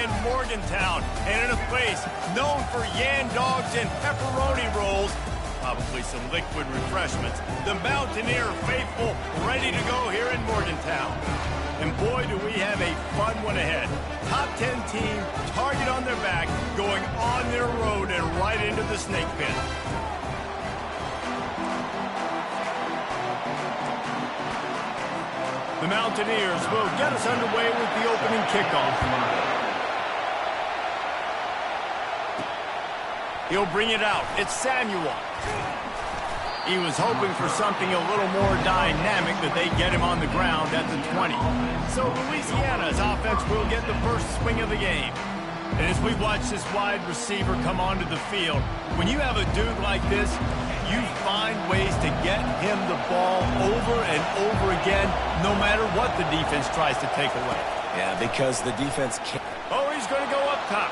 in Morgantown, and in a place known for yan dogs and pepperoni rolls, probably some liquid refreshments, the Mountaineer faithful ready to go here in Morgantown. And boy, do we have a fun one ahead. Top 10 team, target on their back, going on their road and right into the snake pit. The Mountaineers will get us underway with the opening kickoff. He'll bring it out. It's Samuel. He was hoping for something a little more dynamic, that they get him on the ground at the 20. So Louisiana's offense will get the first swing of the game. And as we watch this wide receiver come onto the field, when you have a dude like this, you find ways to get him the ball over and over again, no matter what the defense tries to take away. Yeah, because the defense can't. Oh, he's going to go up top.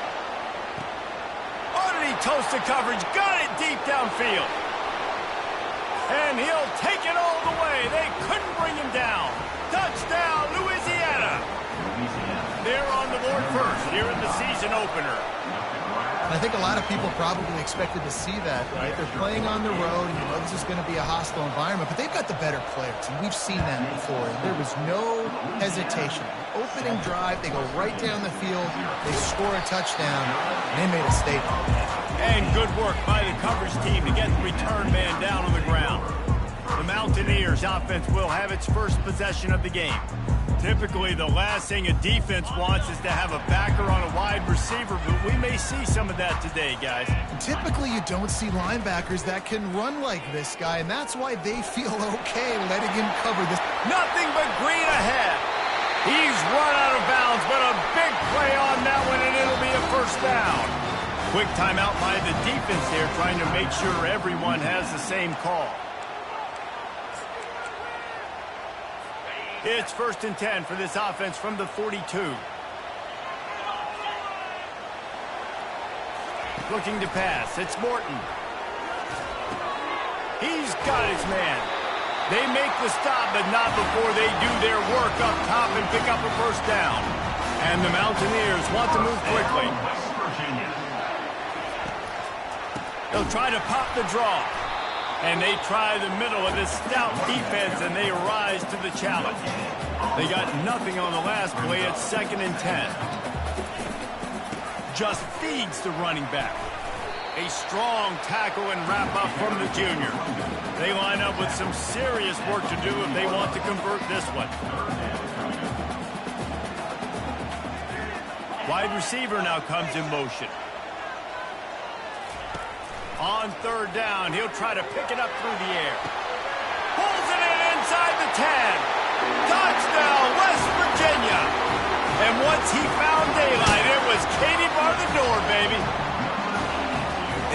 Oh, did he toast the coverage? Got it deep downfield. And he'll take it all the way. They couldn't bring him down. Touchdown, Louisiana. They're on the board first here in the season opener. I think a lot of people probably expected to see that, right? They're playing on the road, and you know this is going to be a hostile environment, but they've got the better players, and we've seen that before. And there was no hesitation. Opening drive, they go right down the field, they score a touchdown, and they made a statement. And good work by the coverage team to get the return man down on the ground. The Mountaineers offense will have its first possession of the game. Typically, the last thing a defense wants is to have a backer on a wide receiver, but we may see some of that today, guys. Typically, you don't see linebackers that can run like this guy, and that's why they feel okay letting him cover this. Nothing but green ahead. He's run out of bounds, but a big play on that one, and it'll be a first down. Quick timeout by the defense there, trying to make sure everyone has the same call. It's 1st and 10 for this offense from the 42. Looking to pass. It's Morton. He's got his man. They make the stop, but not before they do their work up top and pick up a first down. And the Mountaineers want to move quickly. They'll try to pop the draw. And they try the middle of this stout defense, and they rise to the challenge. They got nothing on the last play. It's 2nd and 10. Just feeds the running back. A strong tackle and wrap-up from the junior. They line up with some serious work to do if they want to convert this one. Wide receiver now comes in motion. On 3rd down, he'll try to pick it up through the air. Pulls it in inside the 10. Touchdown, West Virginia. And once he found daylight, it was Katie bar the door, baby.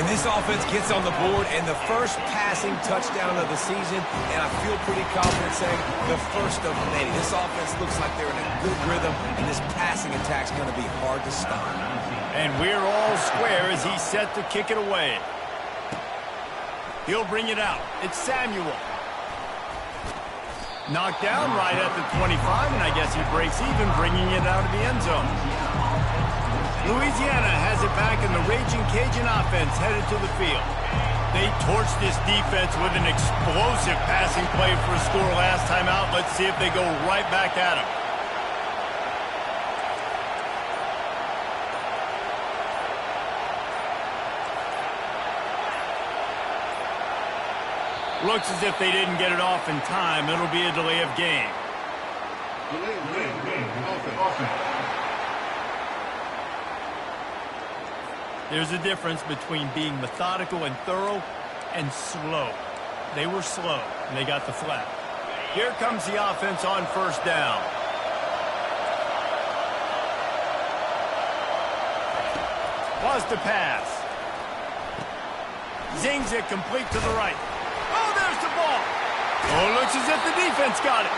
And this offense gets on the board, and the first passing touchdown of the season, and I feel pretty confident saying the first of many. This offense looks like they're in a good rhythm, and this passing attack's going to be hard to stop. And we're all square as he's set to kick it away. He'll bring it out. It's Samuel. Knocked down right at the 25, and I guess he breaks even, bringing it out of the end zone. Louisiana has it back, and the Raging Cajun offense headed to the field. They torched this defense with an explosive passing play for a score last time out. Let's see if they go right back at him. Looks as if they didn't get it off in time. It'll be a delay of game. There's a difference between being methodical and thorough and slow. They were slow, and they got the flag. Here comes the offense on 1st down. Was to pass. Zings it complete to the right. Oh, there's the ball. Oh, looks as if the defense got it.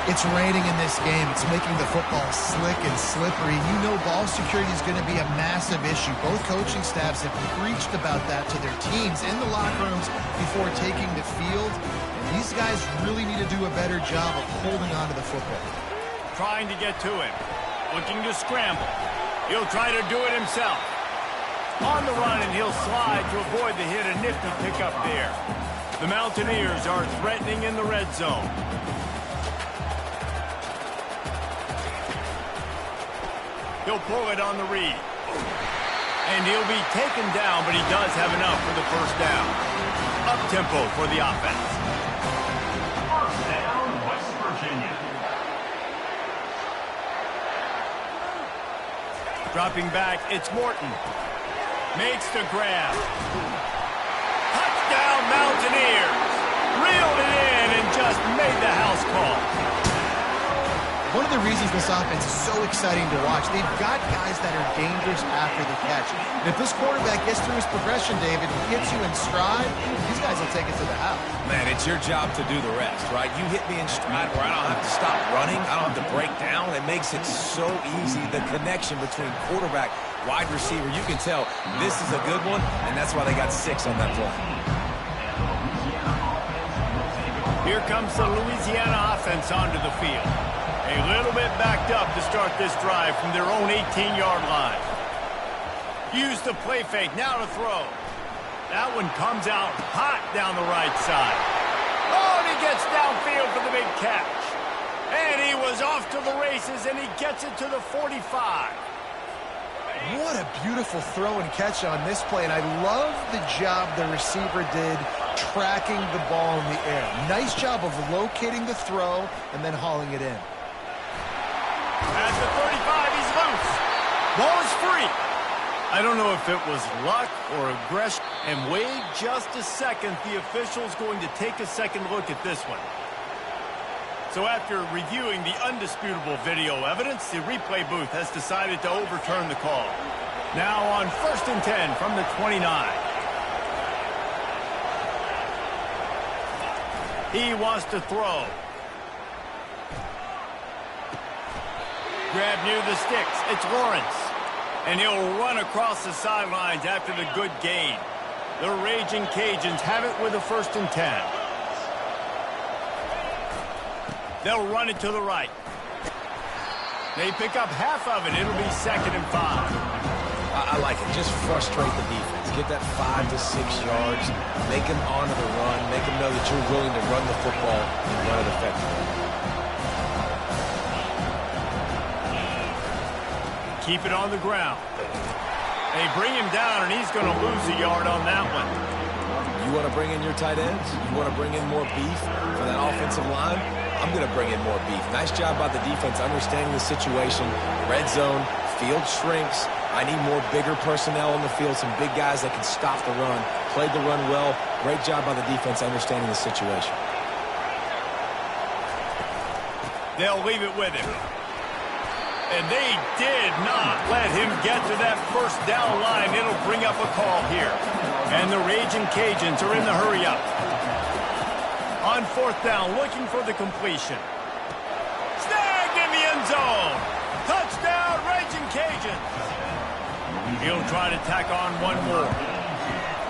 It's raining in this game. It's making the football slick and slippery. You know ball security is going to be a massive issue. Both coaching staffs have preached about that to their teams in the locker rooms before taking the field. And these guys really need to do a better job of holding on to the football. Trying to get to him. Looking to scramble. He'll try to do it himself. On the run, and he'll slide to avoid the hit. A nifty pickup there. The Mountaineers are threatening in the red zone. He'll pull it on the read. And he'll be taken down, but he does have enough for the first down. Up-tempo for the offense. First down, West Virginia. Dropping back, it's Morton. Makes the grab. Touchdown, Mountaineers. Reeled it in and just made the house call. One of the reasons this offense is so exciting to watch, they've got guys that are dangerous after the catch. And if this quarterback gets through his progression, David, he gets you in stride, these guys will take it to the house. Man, it's your job to do the rest, right? You hit me in stride where I don't have to stop running. I don't have to break down. It makes it so easy. The connection between quarterback, wide receiver, you can tell this is a good one, and that's why they got 6 on that play. Here comes the Louisiana offense onto the field. A little bit backed up to start this drive from their own 18-yard line. Use the play fake, now to throw. That one comes out hot down the right side. Oh, and he gets downfield for the big catch. And he was off to the races, and he gets it to the 45. What a beautiful throw and catch on this play, and I love the job the receiver did tracking the ball in the air. Nice job of locating the throw and then hauling it in. At the 35, he's loose. Ball is free. I don't know if it was luck or aggression. And wait just a second. The official's going to take a second look at this one. So after reviewing the undisputable video evidence, the replay booth has decided to overturn the call. Now on 1st and 10 from the 29. He wants to throw. Grab near the sticks. It's Lawrence. And he'll run across the sidelines after the good gain. The Raging Cajuns have it with a 1st and 10. They'll run it to the right. They pick up half of it. It'll be 2nd and 5. I like it. Just frustrate the defense. Get that 5 to 6 yards. Make them honor the run. Make them know that you're willing to run the football and run it effectively. Keep it on the ground. They bring him down, and he's going to lose a yard on that one. You want to bring in your tight ends? You want to bring in more beef for that offensive line? I'm going to bring in more beef. Nice job by the defense understanding the situation. Red zone, field shrinks. I need more bigger personnel on the field, some big guys that can stop the run. Played the run well. Great job by the defense understanding the situation. They'll leave it with him. And they did not let him get to that first down line. It'll bring up a call here. And the Raging Cajuns are in the hurry-up. On 4th down, looking for the completion. Snagged in the end zone. Touchdown, Raging Cajuns. He'll try to tack on one more.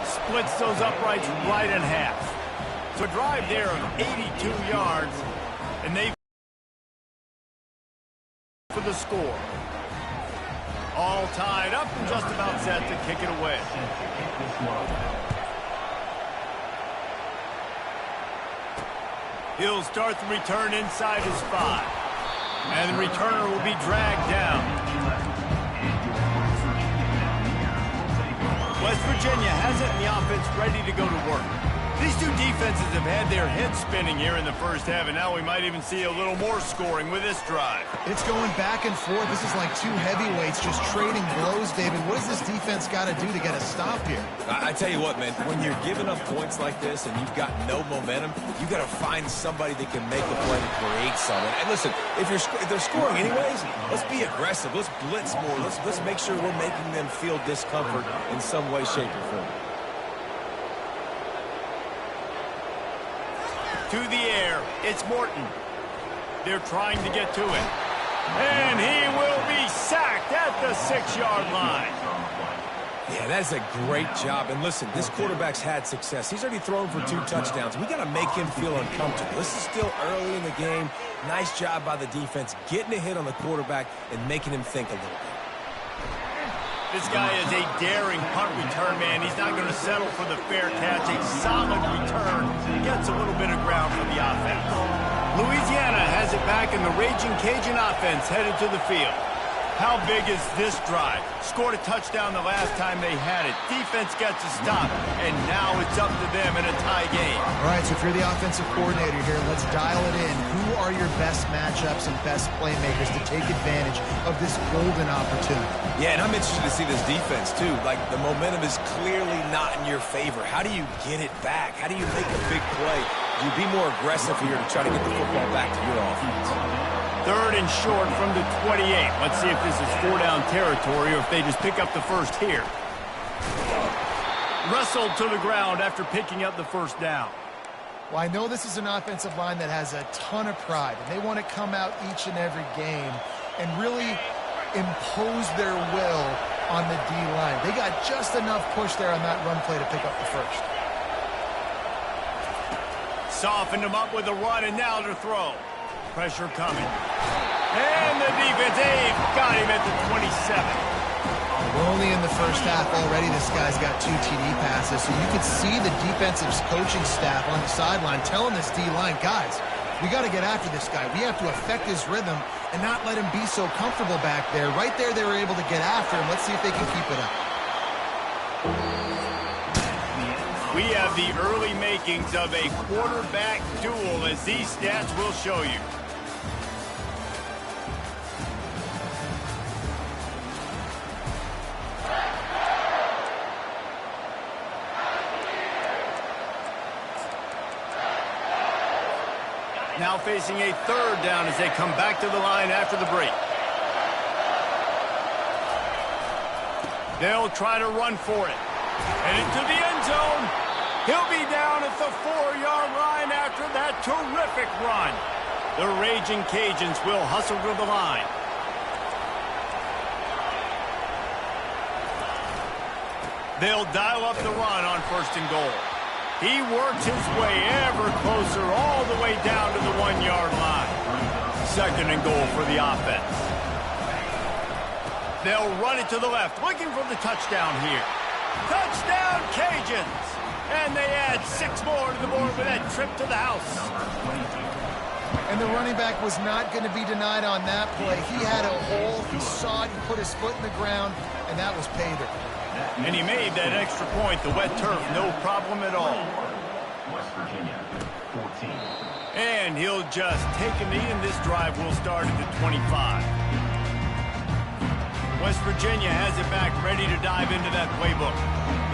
Splits those uprights right in half. So a drive there of 82 yards. And they for the score. All tied up and just about set to kick it away. He'll start the return inside his 5. And the returner will be dragged down. West Virginia has it in the offense ready to go to work. These two defenses have had their heads spinning here in the first half, and now we might even see a little more scoring with this drive. It's going back and forth. This is like two heavyweights just trading blows, David. What does this defense got to do to get a stop here? I tell you what, man, when you're giving up points like this and you've got no momentum, you got to find somebody that can make a play and create something. And listen, if they're scoring anyways, let's be aggressive. Let's blitz more. Let's make sure we're making them feel discomfort in some way, shape, or form. To the air, it's Morton. They're trying to get to it. And he will be sacked at the 6-yard line. Yeah, that's a great job. And listen, this quarterback's had success. He's already thrown for 2 touchdowns. We got to make him feel uncomfortable. This is still early in the game. Nice job by the defense, getting a hit on the quarterback and making him think a little bit. This guy is a daring punt return man. He's not going to settle for the fair catch. A solid return. Gets a little bit of ground for the offense. Louisiana has it back, and the Raging Cajun offense headed to the field. How big is this drive? Scored a touchdown the last time they had it. Defense gets a stop, and now it's up to them in a tie game. All right, so if you're the offensive coordinator here, let's dial it in. Who are your best matchups and best playmakers to take advantage of this golden opportunity? Yeah, and I'm interested to see this defense, too. Like, the momentum is clearly not in your favor. How do you get it back? How do you make a big play? You be more aggressive here to try to get the football back to your offense. 3rd and short from the 28. Let's see if this is 4-down territory or if they just pick up the first here. Wrestled to the ground after picking up the first down. Well, I know this is an offensive line that has a ton of pride, and they want to come out each and every game and really impose their will on the D-line. They got just enough push there on that run play to pick up the first. Softened him up with a run, and now to throw. Pressure coming. And the defense, they've got him at the 27. We're only in the first half already. This guy's got 2 TD passes, so you could see the defensive coaching staff on the sideline telling this D-line, guys, we got to get after this guy. We have to affect his rhythm and not let him be so comfortable back there. Right there, they were able to get after him. Let's see if they can keep it up. We have the early makings of a quarterback duel, as these stats will show you. Now facing a 3rd down as they come back to the line after the break. They'll try to run for it. And into the end zone. He'll be down at the 4-yard line after that terrific run. The Raging Cajuns will hustle to the line. They'll dial up the run on 1st and goal. He works his way ever closer all the way down to the 1-yard line. 2nd and goal for the offense. They'll run it to the left, looking for the touchdown here. Touchdown, Cajuns! And they add 6 more to the board with that trip to the house. And the running back was not going to be denied on that play. He had a hole, he saw it, he put his foot in the ground, and that was pay dirt. And he made that extra point, the wet turf, no problem at all. West Virginia, 14. And he'll just take a knee, and this drive will start at the 25. West Virginia has it back, ready to dive into that playbook.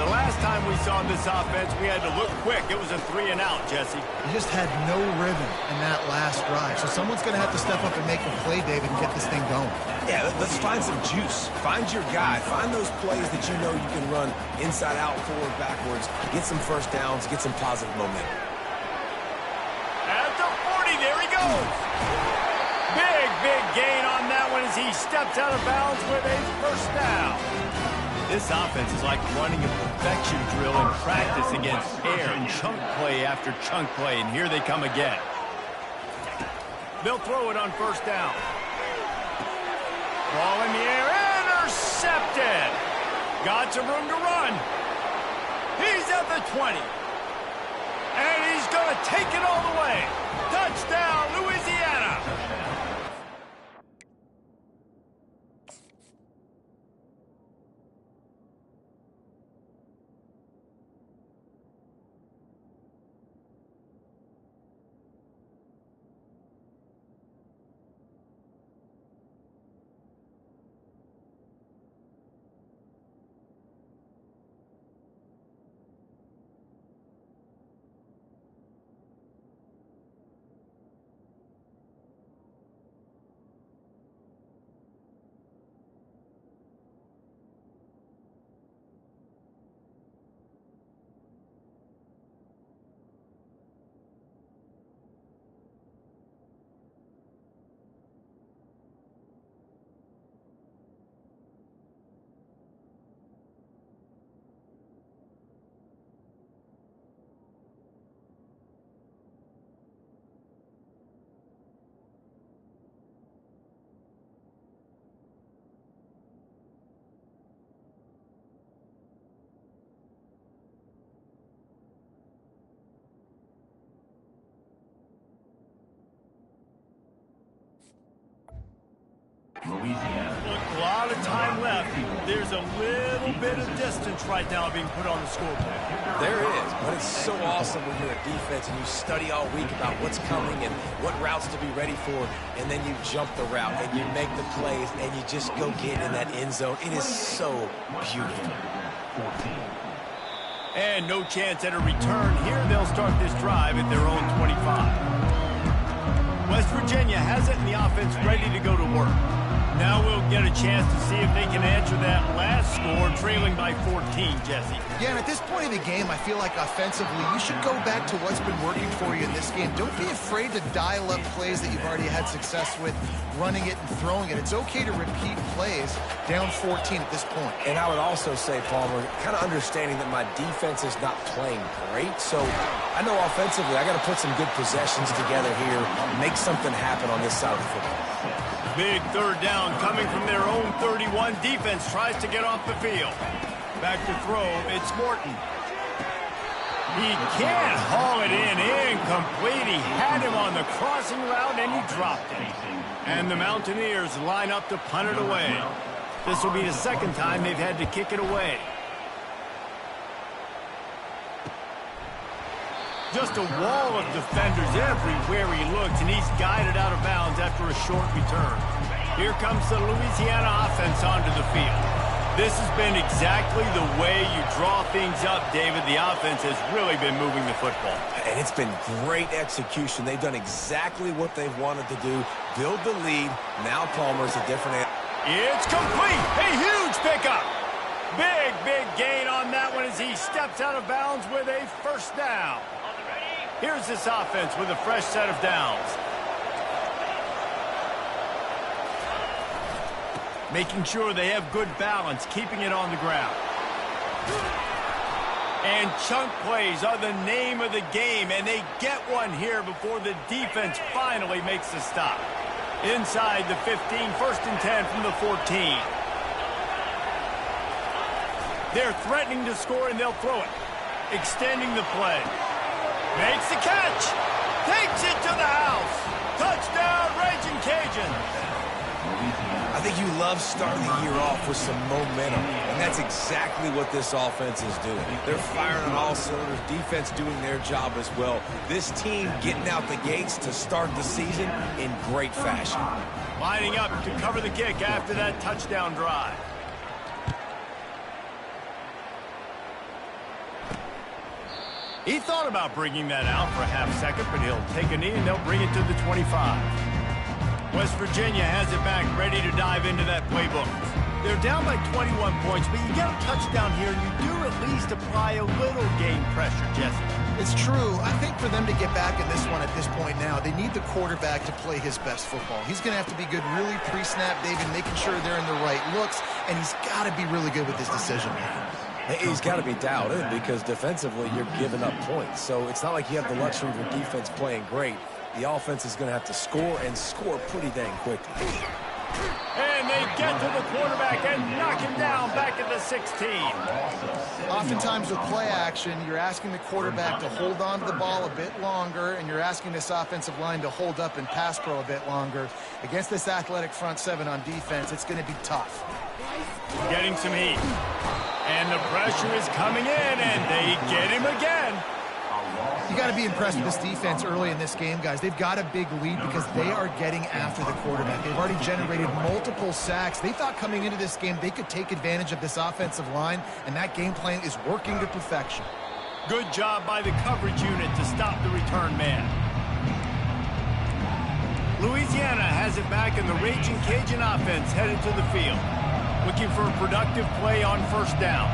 The last time we saw this offense, we had to look quick. It was a 3-and-out, Jesse. He just had no rhythm in that last drive. So someone's going to have to step up and make a play, David, and get this thing going. Yeah, let's find some juice. Find your guy. Find those plays that you know you can run inside out, forward, backwards. Get some first downs. Get some positive momentum. At the 40, there he goes. Big gain on that one as he steps out of bounds with a first down. This offense is like running a perfection drill in practice against air. Chunk play after chunk play, and here they come again. They'll throw it on 1st down. Ball in the air, intercepted. Got some room to run. He's at the 20. And he's going to take it all the way. Touchdown, Louisiana. left. There's a little bit of distance right now being put on the scoreboard. There is, but it's so awesome when you're a defense and you study all week about what's coming and what routes to be ready for, and then you jump the route and you make the plays and you just go get in that end zone. It is so beautiful. And no chance at a return here. They'll start this drive at their own 25. West Virginia has it, and the offense ready to go to work. Now we'll get a chance to see if they can answer that last score, trailing by 14, Jesse. Yeah, and at this point in the game, I feel like offensively, you should go back to what's been working for you in this game. Don't be afraid to dial up plays that you've already had success with, running it and throwing it. It's okay to repeat plays down 14 at this point. And I would also say, Palmer, kind of understanding that my defense is not playing great, so I know offensively I got to put some good possessions together here, make something happen on this side of the football. Big third down coming from their own 31. Defense tries to get off the field. Back to throw, it's Morton. He can't haul it in. Incomplete. He had him on the crossing route, and he dropped it. And the Mountaineers line up to punt it away. This will be the second time they've had to kick it away. Just a wall of defenders everywhere he looks, and he's guided out of bounds after a short return. Here comes the Louisiana offense onto the field. This has been exactly the way you draw things up, David. The offense has really been moving the football. And it's been great execution. They've done exactly what they've wanted to do. Build the lead. Now Palmer's a different... It's complete. A huge pickup. Big gain on that one as he steps out of bounds with a first down. Here's this offense with a fresh set of downs. Making sure they have good balance, keeping it on the ground. And chunk plays are the name of the game, and they get one here before the defense finally makes the stop. Inside the 15, first and 10 from the 14. They're threatening to score, and they'll throw it. Extending the play. Makes the catch. Takes it to the house. Touchdown, Raging Cajun. I think you love starting the year off with some momentum, and that's exactly what this offense is doing. They're firing on all cylinders, defense doing their job as well. This team getting out the gates to start the season in great fashion. Lining up to cover the kick after that touchdown drive. He thought about bringing that out for a half second, but he'll take a knee and they'll bring it to the 25. West Virginia has it back, ready to dive into that playbook. They're down by 21 points, but you get a touchdown here, and you do at least apply a little game pressure, Jesse. It's true. I think for them to get back in this one at this point now, they need the quarterback to play his best football. He's going to have to be good really pre-snap, David, making sure they're in the right looks, and he's got to be really good with his decision making. He's got to be dialed in because defensively you're giving up points. So it's not like you have the luxury of your defense playing great. The offense is going to have to score and score pretty dang quickly. And they get to the quarterback and knock him down back at the 16. Oftentimes with play action, you're asking the quarterback to hold on to the ball a bit longer, and you're asking this offensive line to hold up and pass pro a bit longer. Against this athletic front seven on defense, it's going to be tough. Getting some heat. And the pressure is coming in, and they get him again. You got to be impressed with this defense early in this game, guys. They've got a big lead because they are getting after the quarterback. They've already generated multiple sacks. They thought coming into this game they could take advantage of this offensive line, and that game plan is working to perfection. Good job by the coverage unit to stop the return man. Louisiana has it back, and the Raging Cajun offense headed to the field, looking for a productive play on first down.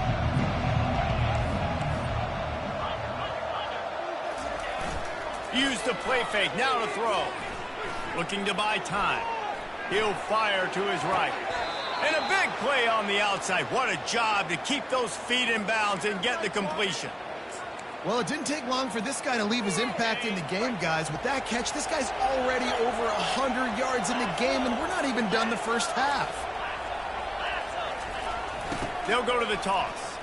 Use the play fake, now to throw. Looking to buy time. He'll fire to his right. And a big play on the outside. What a job to keep those feet in bounds and get the completion. Well, it didn't take long for this guy to leave his impact in the game, guys. With that catch, this guy's already over 100 yards in the game, and we're not even done the first half. They'll go to the toss.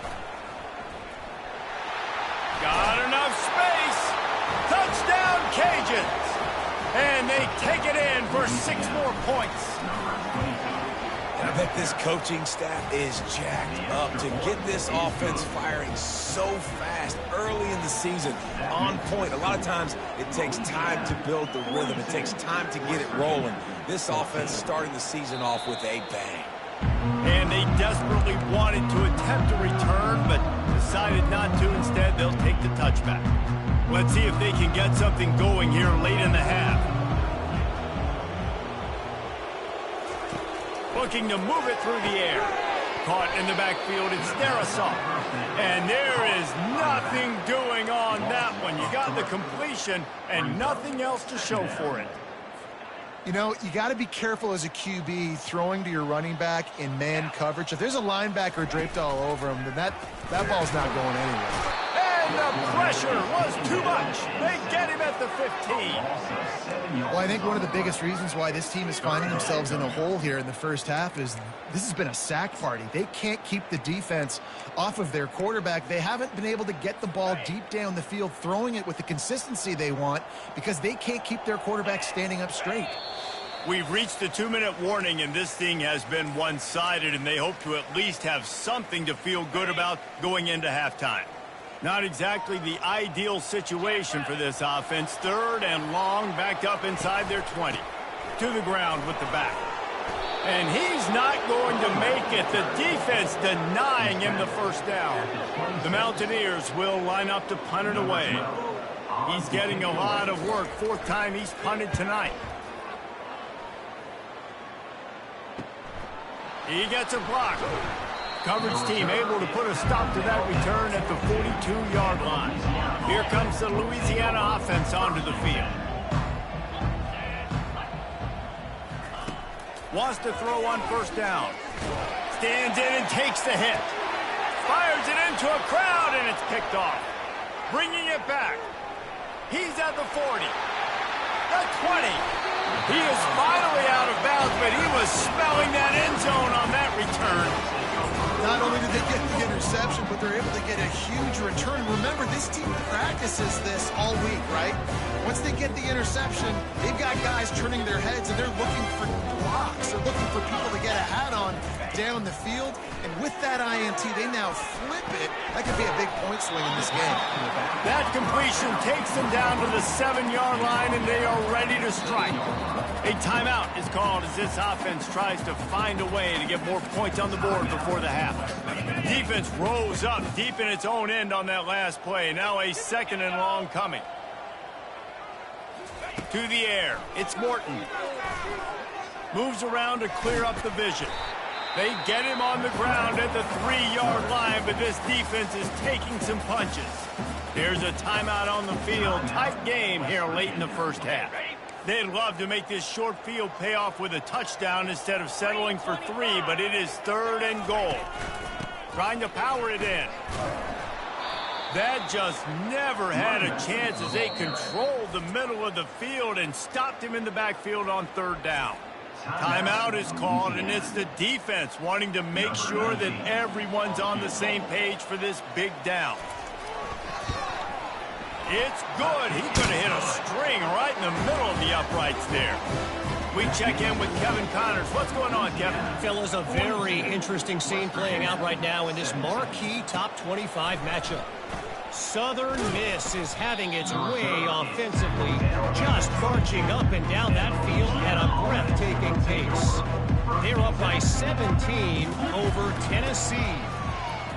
Got enough space. Touchdown, Cajuns! And they take it in for 6 more points. I bet this coaching staff is jacked up to get this offense firing so fast early in the season, on point. A lot of times it takes time to build the rhythm. It takes time to get it rolling. This offense starting the season off with a bang. And they desperately wanted to attempt a return, but decided not to. Instead, they'll take the touchback. Let's see if they can get something going here late in the half. Looking to move it through the air. Caught in the backfield, it's Darisaw. And there is nothing doing on that one. You got the completion and nothing else to show for it. You know, you got to be careful as a QB throwing to your running back in man coverage. If there's a linebacker draped all over him, then that ball's not going anywhere. And the pressure was too much. They get him at the 15. Well, I think one of the biggest reasons why this team is finding themselves in a hole here in the first half is this has been a sack party. They can't keep the defense off of their quarterback. They haven't been able to get the ball deep down the field, throwing it with the consistency they want because they can't keep their quarterback standing up straight. We've reached the 2-minute warning, and this thing has been one-sided, and they hope to at least have something to feel good about going into halftime. Not exactly the ideal situation for this offense. 3rd and long, backed up inside their 20. To the ground with the back. And he's not going to make it. The defense denying him the first down. The Mountaineers will line up to punt it away. He's getting a lot of work. 4th time he's punted tonight. He gets a block. Coverage team able to put a stop to that return at the 42-yard line. Here comes the Louisiana offense onto the field. Wants to throw on 1st down. Stands in and takes the hit. Fires it into a crowd, and it's picked off. Bringing it back. He's at the 40. The 20. He is finally out of bounds, but he was smelling that end zone on that return. Not only did they get the interception, but they're able to get a huge return. Remember, this team practices this all week, right? Once they get the interception, they've got guys turning their heads, and they're looking for blocks. They're looking for people to get a hat on down the field. And with that INT, they now flip it. That could be a big point swing in this game. That completion takes them down to the 7-yard line, and they are ready to strike. A timeout is called as this offense tries to find a way to get more points on the board before the half. Defense rose up deep in its own end on that last play. Now a 2nd and long coming. To the air. It's Morton. Moves around to clear up the vision. They get him on the ground at the 3-yard line, but this defense is taking some punches. There's a timeout on the field. Tight game here late in the first half. They'd love to make this short field pay off with a touchdown instead of settling for 3, but it is 3rd and goal. Trying to power it in. That just never had a chance as they controlled the middle of the field and stopped him in the backfield on 3rd down. Timeout is called, and it's the defense wanting to make sure that everyone's on the same page for this big down. It's good. He could have hit a string right in the middle of the uprights there. We check in with Kevin Connors. What's going on, Kevin? Fellas, a very interesting scene playing out right now in this marquee top 25 matchup. Southern Miss is having its way offensively, just marching up and down that field at a breathtaking pace. They're up by 17 over Tennessee.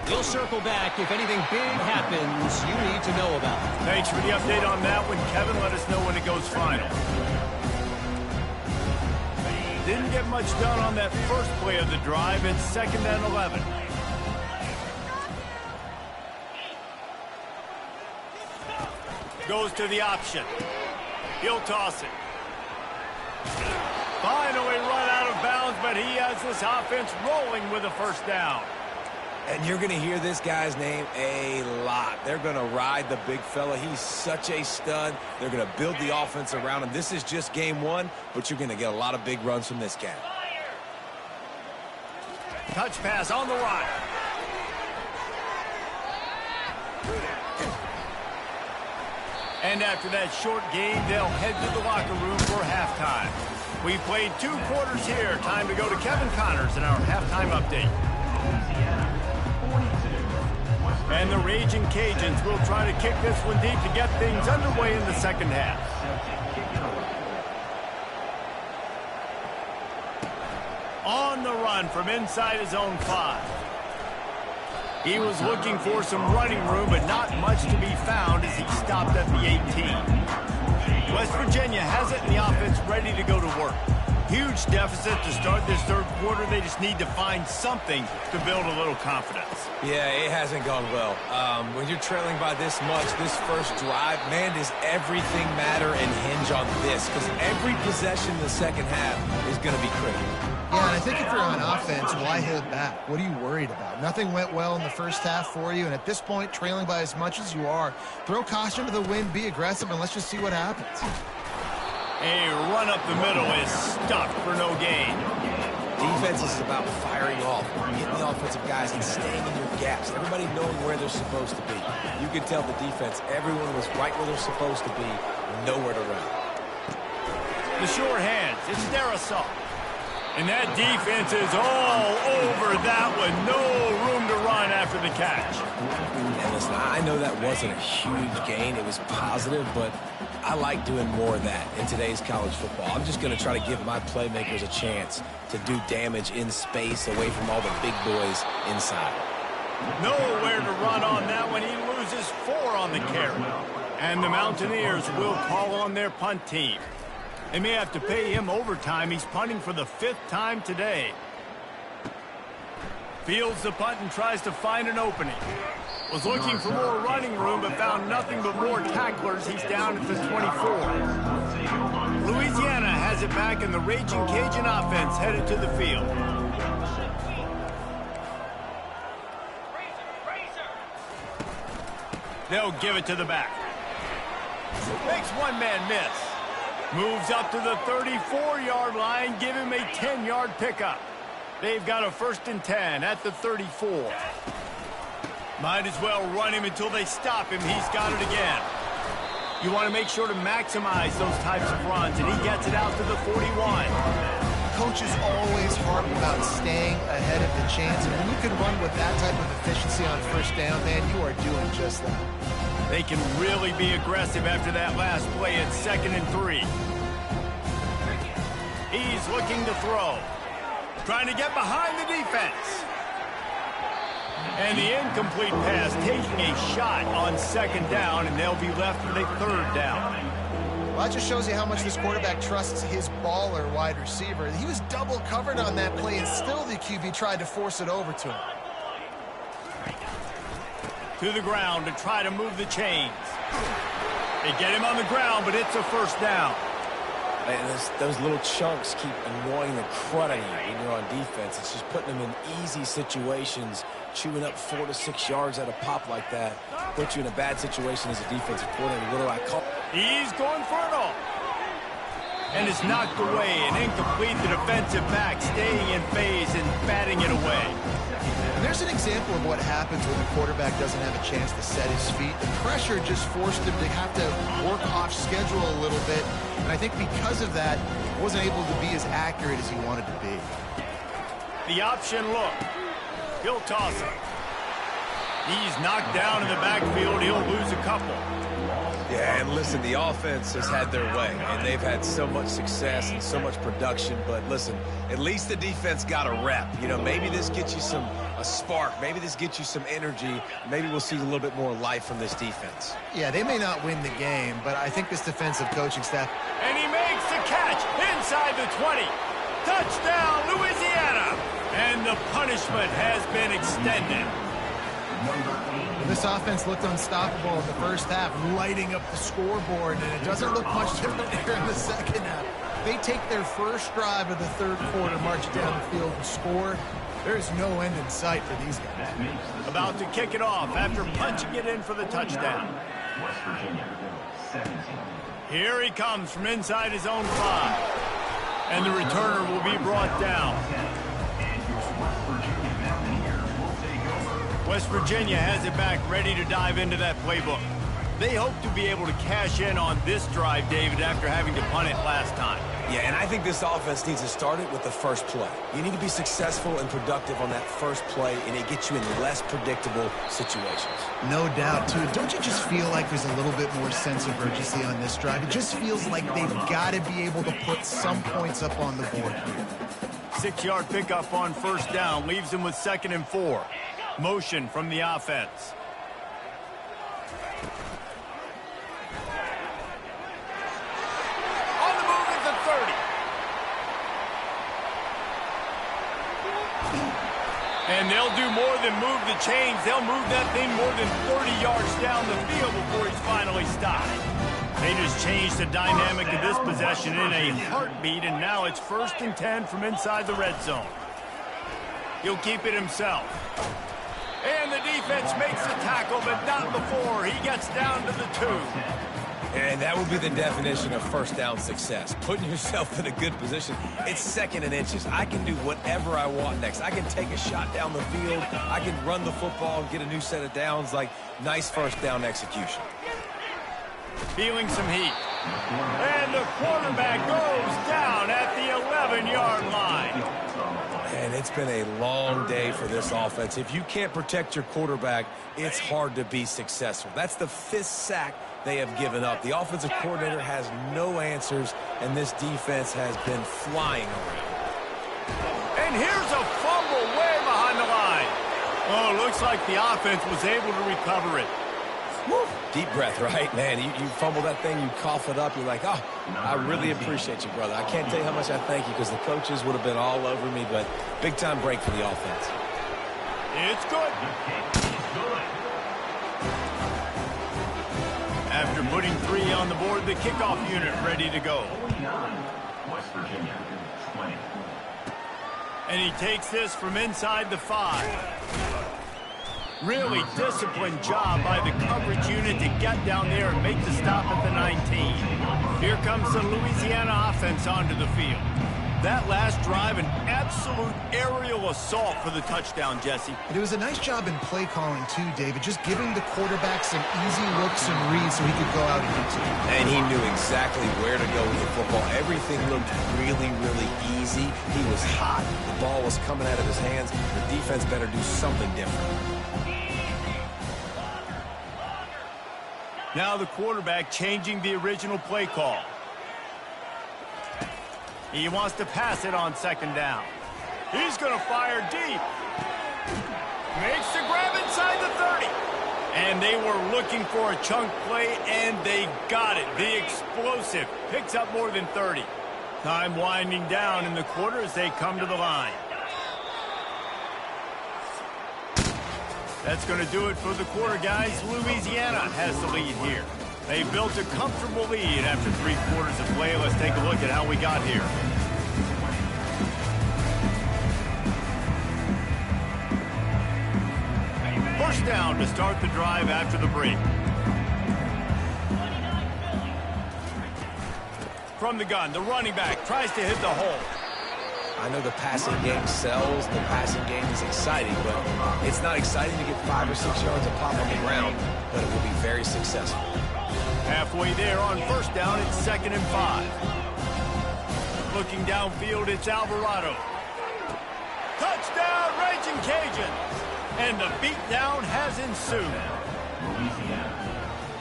We'll circle back if anything big happens you need to know about. Thanks for the update on that one, Kevin. Let us know when it goes final. Didn't get much done on that first play of the drive. It's 2nd and 11. Goes to the option. He'll toss it. Finally run out of bounds, but he has this offense rolling with a 1st down. And you're going to hear this guy's name a lot. They're going to ride the big fella. He's such a stud. They're going to build the offense around him. This is just game 1, but you're going to get a lot of big runs from this cat. Touch pass on the run. And after that short game, they'll head to the locker room for halftime. We played 2 quarters here. Time to go to Kevin Connors in our halftime update. And the Raging Cajuns will try to kick this one deep to get things underway in the second half. On the run from inside his own 5. He was looking for some running room, but not much to be found as he stopped at the 18. West Virginia has it in the offense ready to go to work. Huge deficit to start this third quarter. They just need to find something to build a little confidence. Yeah, it hasn't gone well. When you're trailing by this much, this first drive, man, does everything matter and hinge on this? Because every possession in the second half is going to be critical. Yeah, and I think if you're on offense, why hold back? What are you worried about? Nothing went well in the first half for you, and at this point, trailing by as much as you are, throw caution to the wind, be aggressive, and let's just see what happens. A run up the middle is stuffed for no gain. Defense is about firing off, hitting the offensive guys and staying in your gaps. Everybody knowing where they're supposed to be. You can tell the defense, everyone was right where they're supposed to be, nowhere to run. The sure hands, it's Darrisaw. And that defense is all over that one. No room to run after the catch. And listen, I know that wasn't a huge gain. It was positive, but I like doing more of that in today's college football. I'm just going to try to give my playmakers a chance to do damage in space away from all the big boys inside. Nowhere to run on that one. He loses 4 on the carry. And the Mountaineers will call on their punt team. They may have to pay him overtime. He's punting for the 5th time today. Fields the punt and tries to find an opening. Was looking for more running room, but found nothing but more tacklers. He's down at the 24. Louisiana has it back, and the Raging Cajun offense headed to the field. They'll give it to the back. Makes one man miss. Moves up to the 34-yard line. Give him a 10-yard pickup. They've got a 1st and 10 at the 34. Might as well run him until they stop him. He's got it again. You want to make sure to maximize those types of runs, and he gets it out to the 41. Coaches always harp about staying ahead of the chance, and when you can run with that type of efficiency on 1st down, man, you are doing just that. They can really be aggressive after that last play at 2nd and 3. He's looking to throw. Trying to get behind the defense. And the incomplete pass taking a shot on 2nd down, and they'll be left with a 3rd down. Well, that just shows you how much this quarterback trusts his baller wide receiver. He was double covered on that play, and still the QB tried to force it over to him. To the ground to try to move the chains. They get him on the ground, but it's a 1st down. Man, those little chunks keep annoying the crud out of you when you're on defense. It's just putting them in easy situations, chewing up 4 to 6 yards at a pop like that. Put you in a bad situation as a defensive coordinator. What do I call? He's going for it all. And it's knocked away and incomplete. The defensive back staying in phase and batting it away. There's an example of what happens when the quarterback doesn't have a chance to set his feet. The pressure just forced him to have to work off schedule a little bit. And I think because of that, he wasn't able to be as accurate as he wanted to be. The option look. He'll toss it. He's knocked down in the backfield. He'll lose a couple. Yeah, and listen, the offense has had their way, and they've had so much success and so much production. But listen, at least the defense got a rep. You know, maybe this gets you a spark. Maybe this gets you some energy. Maybe we'll see a little bit more life from this defense. Yeah, they may not win the game, but I think this defensive coaching staff. And he makes the catch inside the 20. Touchdown, Louisiana. And the punishment has been extended. This offense looked unstoppable in the first half, lighting up the scoreboard, and it doesn't look much different here in the second half. They take their first drive of the third quarter, march down the field and score. There is no end in sight for these guys. About to kick it off after punching it in for the touchdown. West Virginia, 17. Here he comes from inside his own 5. And the returner will be brought down. West Virginia has it back, ready to dive into that playbook. They hope to be able to cash in on this drive, David, after having to punt it last time. Yeah, and I think this offense needs to start it with the first play. You need to be successful and productive on that first play, and it gets you in less predictable situations. No doubt, too. Don't you just feel like there's a little bit more sense of urgency on this drive? It just feels like they've got to be able to put some points up on the board here. 6-yard pickup on first down leaves them with 2nd and 4. Motion from the offense. On the move at the 30. And they'll do more than move the chains. They'll move that thing more than 30 yards down the field before he's finally stopped. They just changed the dynamic of this possession in a heartbeat, and now it's 1st and 10 from inside the red zone. He'll keep it himself. And the defense makes the tackle, but not before he gets down to the 2. And that would be the definition of first down success, putting yourself in a good position. It's 2nd and inches. I can do whatever I want next. I can take a shot down the field. I can run the football and get a new set of downs. Like, nice first down execution. Feeling some heat. And the quarterback goes down at the 11-yard line. And it's been a long day for this offense. If you can't protect your quarterback, it's hard to be successful. That's the 5th sack they have given up. The offensive coordinator has no answers, and this defense has been flying around. And here's a fumble way behind the line. Oh, looks like the offense was able to recover it. Woo. Deep breath, right? Man, you fumble that thing, you cough it up, you're like, oh, I really appreciate you, brother. I can't tell you how much I thank you because the coaches would have been all over me, but big-time break for the offense. It's good. After putting 3 on the board, the kickoff unit ready to go. West Virginia, 20. And he takes this from inside the 5. Really disciplined job by the coverage unit to get down there and make the stop at the 19. Here comes the Louisiana offense onto the field. That last drive, an absolute aerial assault for the touchdown, Jesse. It was a nice job in play calling, too, David, just giving the quarterback some easy looks and reads so he could go out and hit it. And he knew exactly where to go with the football. Everything looked really, really easy. He was hot. The ball was coming out of his hands. The defense better do something different. Now the quarterback changing the original play call. He wants to pass it on 2nd down. He's going to fire deep. Makes the grab inside the 30. And they were looking for a chunk play, and they got it. The explosive picks up more than 30. Time winding down in the quarter as they come to the line. That's going to do it for the quarter, guys. Louisiana has the lead here. They built a comfortable lead after 3 quarters of play. Let's take a look at how we got here. First down to start the drive after the break. From the gun, the running back tries to hit the hole. I know the passing game sells, the passing game is exciting, but it's not exciting to get 5 or 6 yards of pop on the ground, but it will be very successful. Halfway there on first down, it's 2nd and 5. Looking downfield, it's Alvarado. Touchdown, Raging Cajuns! And the beatdown has ensued.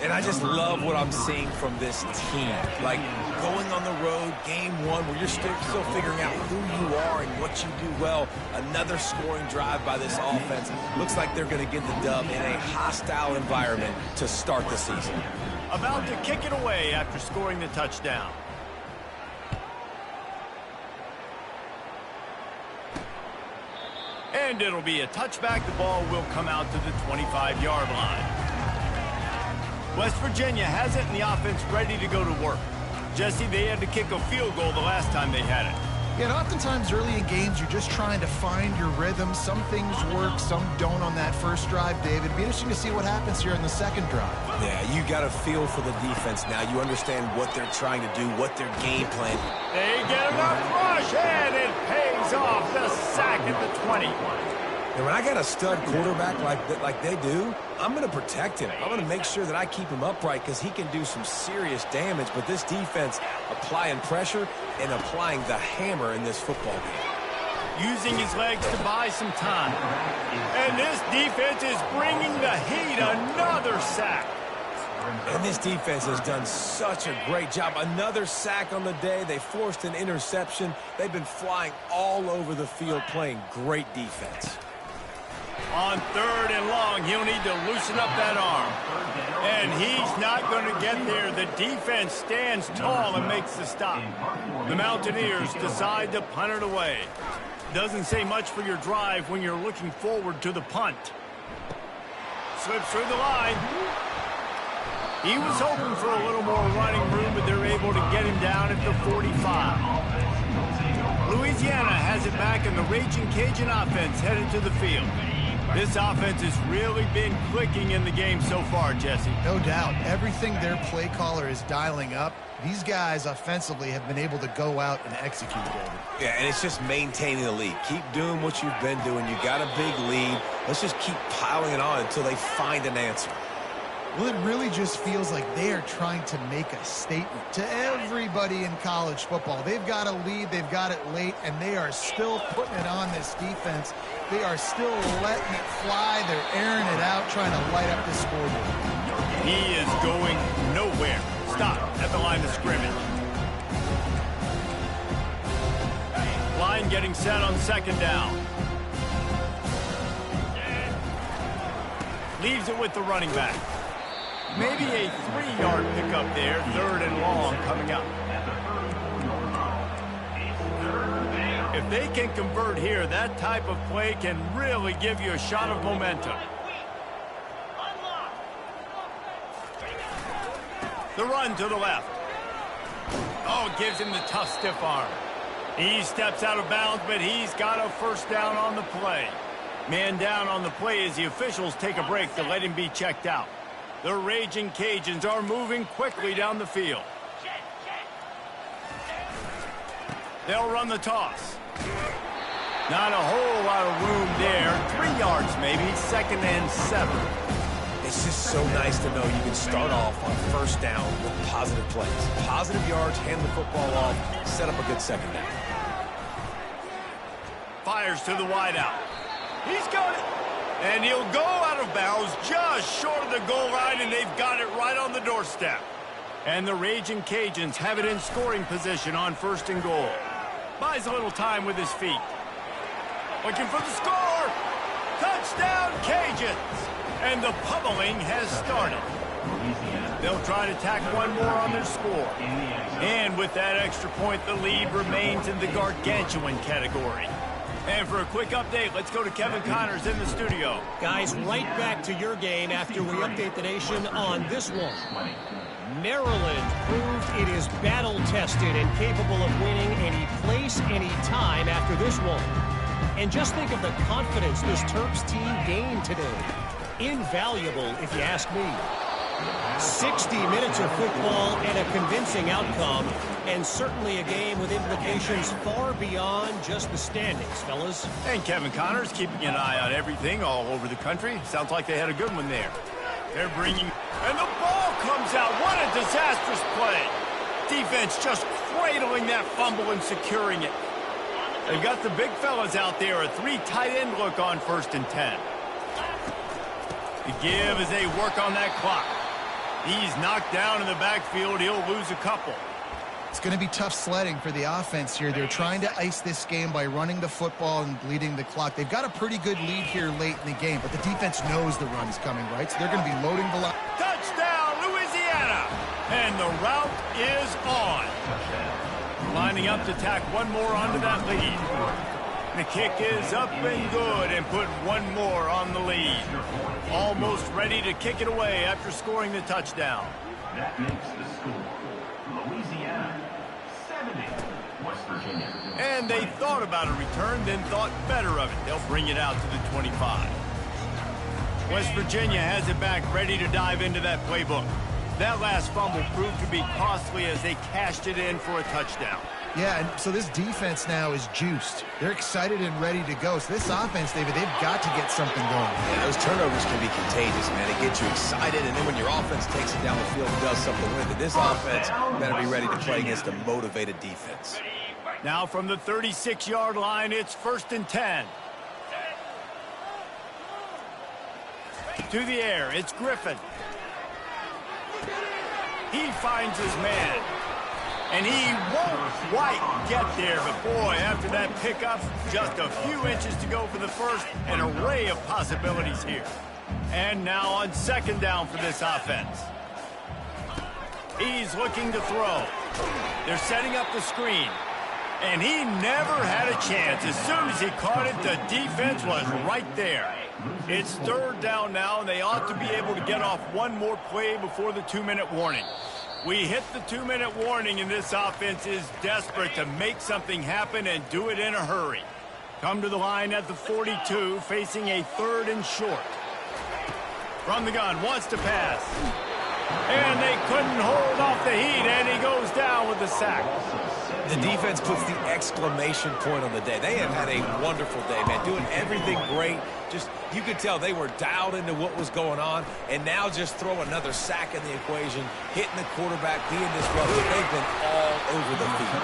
And I just love what I'm seeing from this team. Like, going on the road, game 1, where you're still figuring out who you are and what you do well. Another scoring drive by this offense. Looks like they're going to get the dub in a hostile environment to start the season. About to kick it away after scoring the touchdown. And it'll be a touchback. The ball will come out to the 25-yard line. West Virginia has it, and the offense ready to go to work. Jesse, they had to kick a field goal the last time they had it. Yeah, and oftentimes early in games, you're just trying to find your rhythm. Some things work, some don't on that first drive, David. It'd be interesting to see what happens here in the second drive. Yeah, you got a feel for the defense now. You understand what they're trying to do, what their game plan. They get enough rush, and it pays off. The sack at the 20. And when I got a stud quarterback like they do, I'm going to protect him. I'm going to make sure that I keep him upright because he can do some serious damage. But this defense applying pressure and applying the hammer in this football game. Using his legs to buy some time. And this defense is bringing the heat. Another sack. And this defense has done such a great job. Another sack on the day. They forced an interception. They've been flying all over the field playing great defense. On 3rd and long, he'll need to loosen up that arm. And he's not going to get there. The defense stands tall and makes the stop. The Mountaineers decide to punt it away. Doesn't say much for your drive when you're looking forward to the punt. Slips through the line. He was hoping for a little more running room, but they're able to get him down at the 45. Louisiana has it back, and the Raging Cajun offense headed to the field. This offense has really been clicking in the game so far, Jesse. No doubt. Everything their play caller is dialing up, these guys offensively have been able to go out and execute, David. Yeah, and it's just maintaining the lead. Keep doing what you've been doing. You got a big lead. Let's just keep piling it on until they find an answer. Well, it really just feels like they are trying to make a statement to everybody in college football. They've got a lead, they've got it late, and they are still putting it on this defense. They are still letting it fly. They're airing it out, trying to light up the scoreboard. He is going nowhere. Stop at the line of scrimmage. Line getting set on 2nd down. Leaves it with the running back. Maybe a 3-yard pickup there. 3rd and long coming up. If they can convert here, that type of play can really give you a shot of momentum. The run to the left. Oh, gives him the tough, stiff arm. He steps out of bounds, but he's got a 1st down on the play. Man down on the play as the officials take a break to let him be checked out. The Raging Cajuns are moving quickly down the field. They'll run the toss. Not a whole lot of room there. 3 yards maybe, 2nd and 7. It's just so nice to know you can start off on 1st down with positive plays. Positive yards, hand the football off, set up a good 2nd down. Fires to the wideout. He's got it. And he'll go out of bounds just short of the goal line, and they've got it right on the doorstep. And the Raging Cajuns have it in scoring position on 1st and goal. Buys a little time with his feet. Looking for the score. Touchdown, Cajuns. And the pummeling has started. They'll try to tack one more on their score. And with that extra point, the lead remains in the gargantuan category. And for a quick update, let's go to Kevin Connors in the studio. Guys, right back to your game after we update the nation on this one. Maryland proved it is battle-tested and capable of winning any place, any time after this one. And just think of the confidence this Terps team gained today. Invaluable, if you ask me. 60 minutes of football and a convincing outcome, and certainly a game with implications far beyond just the standings, fellas. And Kevin Connors keeping an eye on everything all over the country. Sounds like they had a good one there. They're bringing... And the ball comes out. What a disastrous play. Defense just cradling that fumble and securing it. They've got the big fellas out there. A 3 tight end look on 1st and 10. The give as they work on that clock. He's knocked down in the backfield. He'll lose a couple. It's going to be tough sledding for the offense here. They're trying to ice this game by running the football and bleeding the clock. They've got a pretty good lead here late in the game, but the defense knows the run's coming, right? So they're going to be loading the line. Touchdown, Louisiana! And the route is on. Lining up to tack one more onto that lead. The kick is up and good and put one more on the lead. Almost ready to kick it away after scoring the touchdown. That makes the score. Louisiana 70, West Virginia. And they thought about a return, then thought better of it. They'll bring it out to the 25. West Virginia has it back, ready to dive into that playbook. That last fumble proved to be costly as they cashed it in for a touchdown. Yeah, and so this defense now is juiced. They're excited and ready to go. So this offense, David, they've got to get something going. Yeah, those turnovers can be contagious, man. It gets you excited, and then when your offense takes it down the field and does something with it, this offense better be ready to play against a motivated defense. Now from the 36-yard line, it's 1st and 10. To the air, it's Griffin. He finds his man. And he won't quite get there, but boy, after that pickup, just a few inches to go for the first, an array of possibilities here. And now on 2nd down for this offense. He's looking to throw. They're setting up the screen. And he never had a chance. As soon as he caught it, the defense was right there. It's 3rd down now, and they ought to be able to get off one more play before the 2-minute warning. We hit the 2-minute warning, and this offense is desperate to make something happen and do it in a hurry. Come to the line at the 42, facing a 3rd and short. From the gun, wants to pass. And they couldn't hold off the heat, and he goes down with the sack. The defense puts the exclamation point on the day. They have had a wonderful day, man, doing everything great. Just, you could tell they were dialed into what was going on, and now just throw another sack in the equation, hitting the quarterback, being disruptive. They've been all over the field.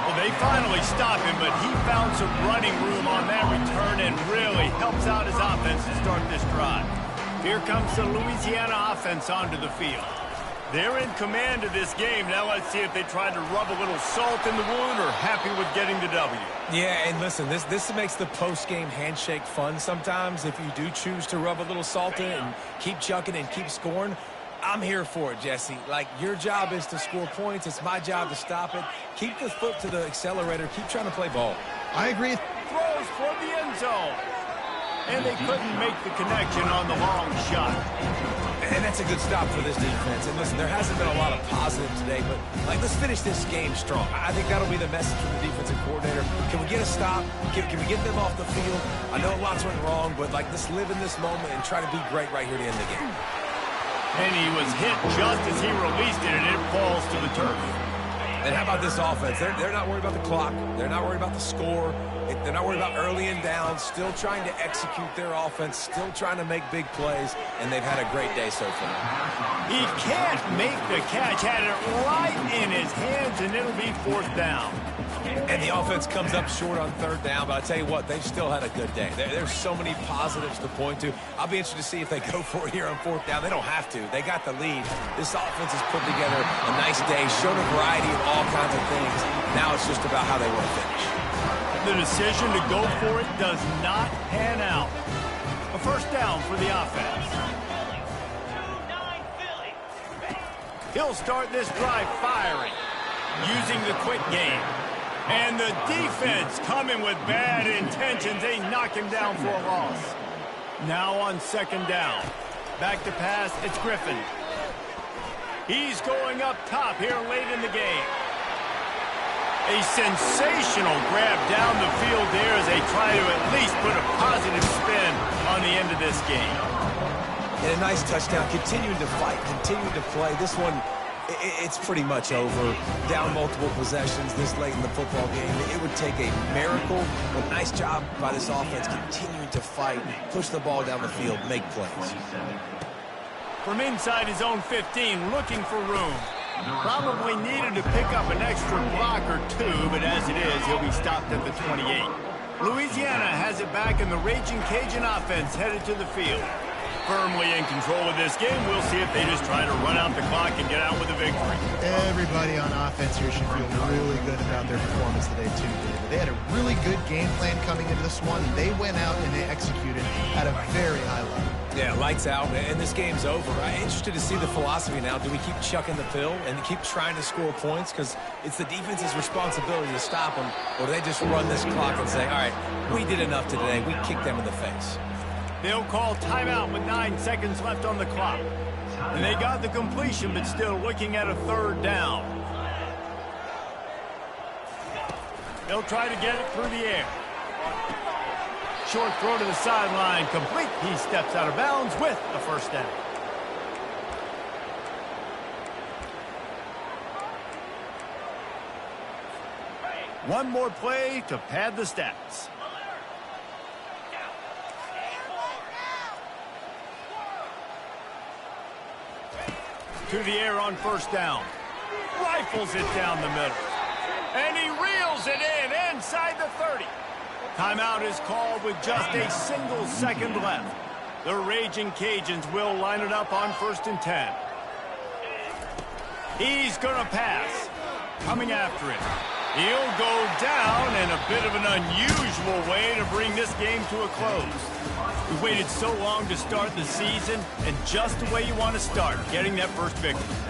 Well, they finally stop him, but he found some running room on that return and really helps out his offense to start this drive. Here comes the Louisiana offense onto the field. They're in command of this game. Now let's see if they try to rub a little salt in the wound or happy with getting the W. Yeah, and listen, this makes the post-game handshake fun sometimes. If you do choose to rub a little salt in and keep chucking and keep scoring, I'm here for it, Jesse. Like, your job is to score points. It's my job to stop it. Keep the foot to the accelerator. Keep trying to play ball. I agree. Throws for the end zone. And they couldn't make the connection on the long shot. And that's a good stop for this defense. And listen, there hasn't been a lot of positive today, but, like, let's finish this game strong. I think that'll be the message from the defensive coordinator. Can we get a stop? Can we get them off the field? I know lots went wrong, but, like, let's live in this moment and try to be great right here to end the game. And he was hit just as he released it, and it falls to the turf. And how about this offense? They're not worried about the clock. They're not worried about the score. They're not worried about early and down. Still trying to execute their offense. Still trying to make big plays. And they've had a great day so far. He can't make the catch. Had it right in his hands, and it'll be 4th down. And the offense comes up short on 3rd down. But I tell you what, they've still had a good day. There's so many positives to point to. I'll be interested to see if they go for it here on 4th down. They don't have to. They got the lead. This offense has put together a nice day. Showed a variety of all kinds of things. Now it's just about how they want to finish. The decision to go for it does not pan out. A 1st down for the offense. He'll start this drive firing, using the quick game. And the defense coming with bad intentions. They knock him down for a loss. Now on 2nd down. Back to pass, it's Griffin. He's going up top here late in the game. A sensational grab down the field there as they try to at least put a positive spin on the end of this game. And a nice touchdown, continuing to fight, continuing to play. This one, it's pretty much over. Down multiple possessions this late in the football game. It would take a miracle, but nice job by this offense continuing to fight, push the ball down the field, make plays. From inside his own 15, looking for room. Probably needed to pick up an extra block or two, but as it is, he'll be stopped at the 28. Louisiana has it back, and the Raging Cajun offense headed to the field. Firmly in control of this game. We'll see if they just try to run out the clock and get out with a victory. Everybody on offense here should feel really good about their performance today, too, David. They had a really good game plan coming into this one. They went out and they executed at a very high level. Yeah, lights out, and this game's over. I'm interested to see the philosophy now. Do we keep chucking the pill and keep trying to score points? Because it's the defense's responsibility to stop them. Or do they just run this clock and say, all right, we did enough today. We kicked them in the face. They'll call timeout with 9 seconds left on the clock. And they got the completion, but still looking at a 3rd down. They'll try to get it through the air. Short throw to the sideline, complete. He steps out of bounds with a 1st down. One more play to pad the stats. To the air on first down. Rifles it down the middle. And he reels it in inside the 30. Timeout is called with just a single second left. The Raging Cajuns will line it up on 1st and 10. He's going to pass. Coming after him. He'll go down in a bit of an unusual way to bring this game to a close. We've waited so long to start the season, and just the way you want to start, getting that first victory.